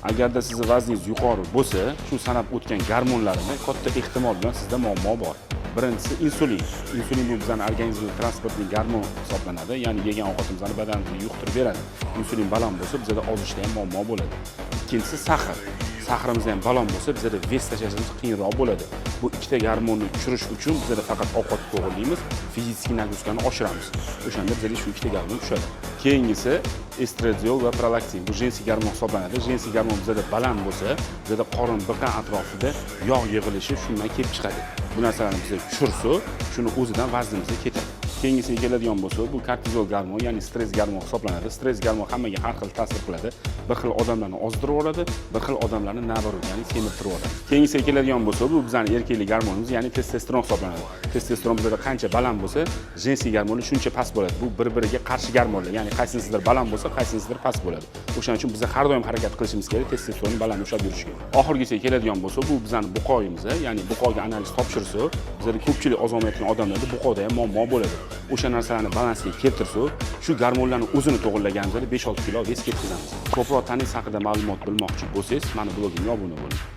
Agarda sizni vazningiz yuqori bo'lsa, shu sanab o'tgan gormonlarini katta ehtimol bilan sizda muammo bor. Birinchisi insulin. Insulin bu bizning organizmda transportning gormon hisoblanadi, ya'ni yegan ovqatimizni badanimizga yuqtirib beradi. Insulin baland bo'lsa, bizda ozishda ham muammo bo'ladi. Ikkinchisi sahr. Sahrimiz ham baland bo'lsa, bizda vес tashashimiz qiyinroq bo'ladi. Bu ikkita gormonni tushirish uchun bizda faqat ovqat to'g'rilaymiz, fizik nagruskani oshiramiz. O'shanda bizda shu ikkita gormon tushadi. Keyingisi estradiol va prolaktin. Bu jinsiy gormon hisoblanadi. Jinsiy gormon bizda baland bo'lsa, bizda qorin biqin atrofida yog' yig'ilishi shundan kelib chiqadi. Bu narsalarni biz tushirsa, shuni o'zidan vaznimizga ketadi. Keyingisiga keladigan bo'lsa, bu kortizol gormon, ya'ni stress gormon hisoblanadi. Stress gormon hammaga har xil ta'sir qiladi. Bir xil odamlarni ozdirib yuboradi, bir xil odamlarni nabarut, ya'ni semirtirib yuboradi. Keyingisiga keladigan bo'lsa, bu bizning erkaklik gormonimiz, ya'ni testosteron hisoblanadi. Testosteron bizda qancha baland bo'lsa, jinsiy gormon shuncha past bo'ladi. Bu bir-biriga qarshi gormonlar, ya'ni qaysinisidir baland bo'lsa, qaysinisidir past bo'ladi. O'shaning uchun biz har doim harakat qilishimiz kerak, testosteron baland ushlab yurishga. Oxirgisiga keladigan bo'lsa, bu bizning buqoyimiz, ya'ni buqoga analiz topshirsa, bizda ko'pchilik ozolmayotgan odamlarda buqoda ham muammo bo'ladi. O'sha narsalarni balansga keltirsa, shu gormonlarning o'zini to'g'irlaganimizda 5-6 kilo vес ketkazamiz. Ko'proq tanish haqida ma'lumot bilmoqchi bo'lsangiz, mana blogimga obuna bo'ling.